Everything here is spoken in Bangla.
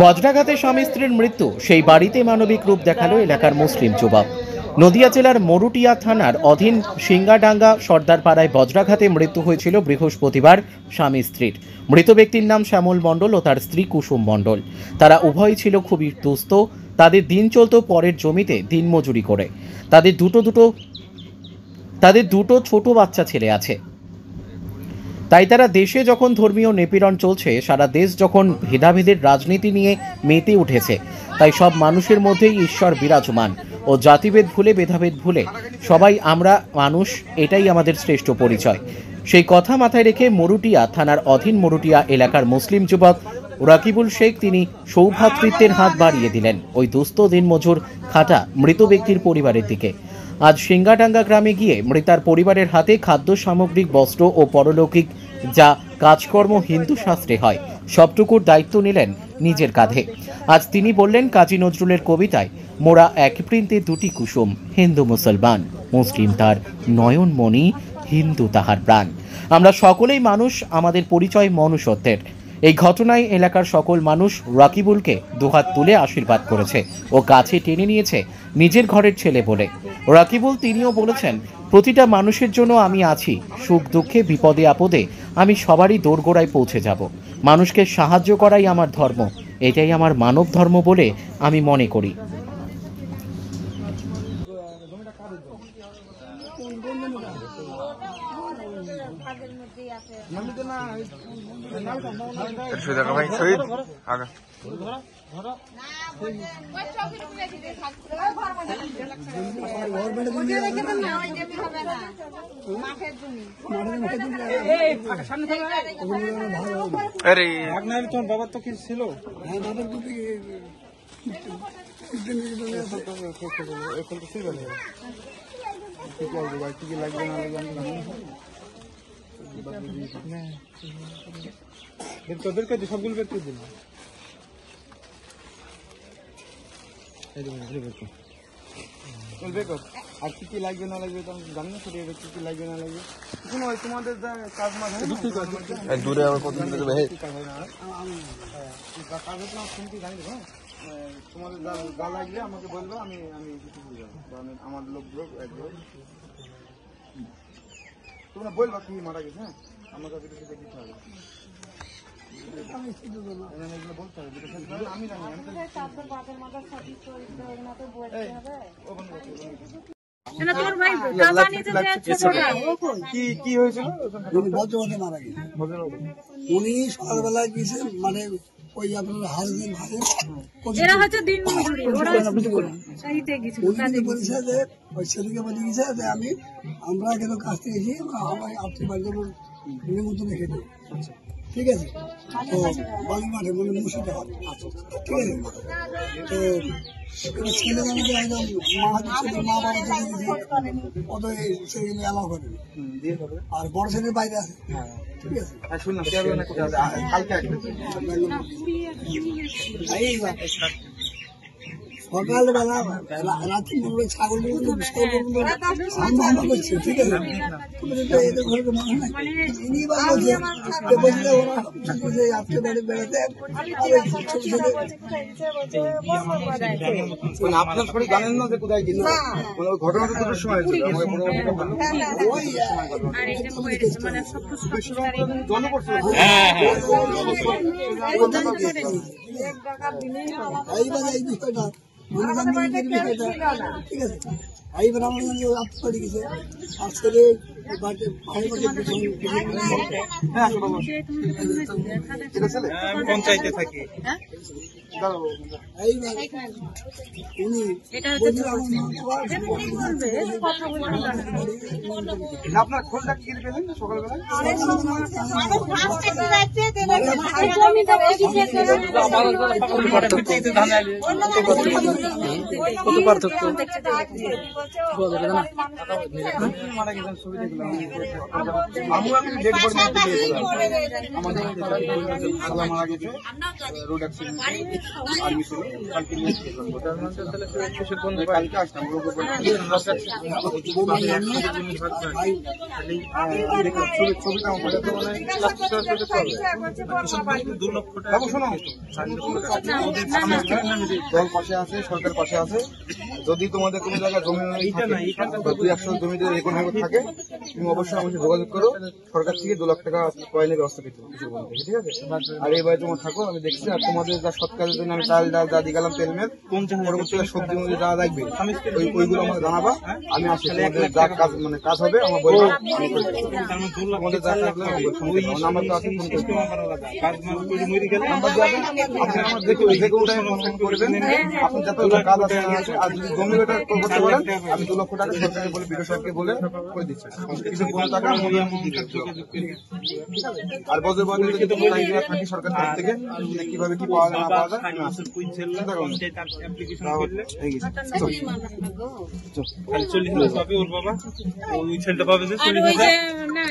বজ্রাঘাতে স্বামী স্ত্রীর মৃত্যু, সেই বাড়িতে মানবিক রূপ দেখালো এলাকার মুসলিম যুবক। নদিয়া জেলার মরুটিয়া থানার অধীন সিঙ্গাডাঙ্গা সর্দারপাড়ায় বজ্রাঘাতে মৃত্যু হয়েছিল বৃহস্পতিবার স্বামী স্ত্রীর। মৃত ব্যক্তির নাম শ্যামল মণ্ডল ও তার স্ত্রী কুসুম মণ্ডল। তারা উভয়ই ছিল খুবই দুস্থ। তাদের দিন চলত পরের জমিতে দিনমজুরি করে। তাদের দুটো ছোট বাচ্চা ছেলে আছে। তাই তারা দেশে যখন ধর্মীয় নিপীড়ন চলছে, সারা দেশ যখন ভেদাভেদের রাজনীতি নিয়ে মেতে উঠেছে, তাই সব মানুষের মধ্যেই ঈশ্বর বিরাজমান ও জাতিভেদ ভুলে ভেদাভেদ ভুলে সবাই আমরা মানুষ, এটাই আমাদের শ্রেষ্ঠ পরিচয়। সেই কথা মাথায় রেখে মরুটিয়া থানার অধীন মরুটিয়া এলাকার মুসলিম যুবক রাকিবুল শেখ তিনি সৌভ্রাতৃত্বের হাত বাড়িয়ে দিলেন ওই দুস্থ দিনমজুর খাটা মৃত ব্যক্তির পরিবারের দিকে। আজ সিঙ্গাডাঙ্গা গ্রামে গিয়ে মৃতার পরিবারের হাতে খাদ্য সামগ্রিক, বস্ত্র ও পরলৌকিক যা কাজকর্ম হিন্দু শাস্ত্রে হয়, সবটুকুর দায়িত্ব নিলেন নিজের কাঁধে। আজ তিনি বললেন, কাজী নজরুলের কবিতায় মোরা এক প্রিন্তে দুটি কুসুম, হিন্দু মুসলমান, মুসলিম তার নয়নমণি, হিন্দু তাহার প্রাণ। আমরা সকলেই মানুষ, আমাদের পরিচয় মনুষ্যত্বের। এই ঘটনায় এলাকার সকল মানুষ রাকিবুলকে দুহাত তুলে আশীর্বাদ করেছে ও কাছে টেনে নিয়েছে নিজের ঘরের ছেলে বলে। রাকিবুল তিনিও বলেছেন, প্রতিটা মানুষের জন্য আমি আছি, সুখ দুঃখে বিপদে আপদে আমি সবারই দোরগোড়ায় পৌঁছে যাব। মানুষকে সাহায্য করাই আমার ধর্ম, এটাই আমার মানব ধর্ম বলে আমি মনে করি। তোমার বাবার তো কিছু ছিল, তোদেরকে সবগুলো বের করে দিল। আর কি কি লাগবে না লাগবে জানি না, সরিয়ে কি কি লাগবে না লাগবে কোনো তোমাদের কাজ মাঝে দূরে আমার কত কাজ শুনতে জানি দেবো। তোমাদের যা লাগবে আমাকে বলবো, আমি কিছু বুঝে যাবো। আমার লোকগুলো একদম তোমরা বলবা কি মারা গেছে। হ্যাঁ, আমার কাছে কিছু দিতে হবে, বলতে হবে। আমি কি হয়েছিল? মারা গেছে উনি সকালবেলায় গিয়েছে, মানে ওই আপনার হাজবেন্ড ভাই বলছে যে ওই ছেলেকে বলে গেছে যে আমরা কেন কাজ থেকে গেছি, আমার আত্মীয় বাড়ি যেমন নিমন্ত্রণ রেখে দেবো। ঠিক আছে, তো বাড়ি মাঠে মানে মুসিতে হবে। ঠিক আছে, তো ছেলে জানি একদম মা বাবা চলে গেছি, অত ছেলে অ্যালাউ করে। আর বড় ছেলের বাইরে আছে। ঠিক আছে, সকালবেলা রাত্রি ছাগল করছে। ঠিক আছে, এদের ঘরে তো মানুষ নাই। ইনি বা বলছে ওরা আজকে বাড়ি বেড়াতে আপনার শরীর জানেন না যে কোথায় গেছে। ঘটনা তো দুটোর সময় এই বিষয়টা ঠিক আছে। এইবার আমার রাত্রি পড়ে গেছে, আজকে পঞ্চায়েতে থাকি। আপনার খোলটা কি পেলেন সকালবেলা? কত পার্থক্য মারা গেছেন ছবি দেখলাম। আমিও ডেড বডি মারা গেছে, রোড অ্যাক্সিডেন্ট। আর্মি ছিল কালকে নিয়ে কালকে আসতাম ছবিটা আমার শোনো দল পাশে আছে, সরকার পাশে আছে। যদি তোমাদের কোনো জায়গায় জমি 200 জমিতে রেকর্ড হয়ে থাকে, তুমি অবশ্যই আমাকে যোগাযোগ করো। সরকার থেকে 2 লাখ টাকা কয়েনের ব্যবস্থা পেতে কিছু বলতে, ঠিক আছে? আর এই বাড়ি তোমার থাকো, আমি দেখছি। আর তোমাদের যা সৎকারের জন্য আমি চাল ডাল যা দিয়ে গেলাম, তেল মেল, পরবর্তীতে সবজি মধ্যে যা লাগবে ওইগুলো আমাকে জানাবা। আমি আসলে যা কাজ মানে কাজ হবে আমার বলবো, তোমাদের যা লাগবে নাম্বার তো আছে, ফোন করতে নাম্বার দিয়ে আপনি আমার যে কোনো টাইমে ফোন করবেন। আপনি যত কাজ আছে আর যদি জমি ওটা করতে পারেন, আমি 2 লক্ষ টাকা সরকারকে বলে বিডিও সাহেবকে বলে করে দিচ্ছি। কিছু কোনো টাকা আর বছর বছর যদি কোনো আইডিয়া থাকে সরকার থেকে কিভাবে কি পাওয়া যায় না পাওয়া যায়, আমি আসলে চিন্তা করুন। চল্লিশ হবে ওর বাবা, ওই ছেলেটা পাবে যে 40,000।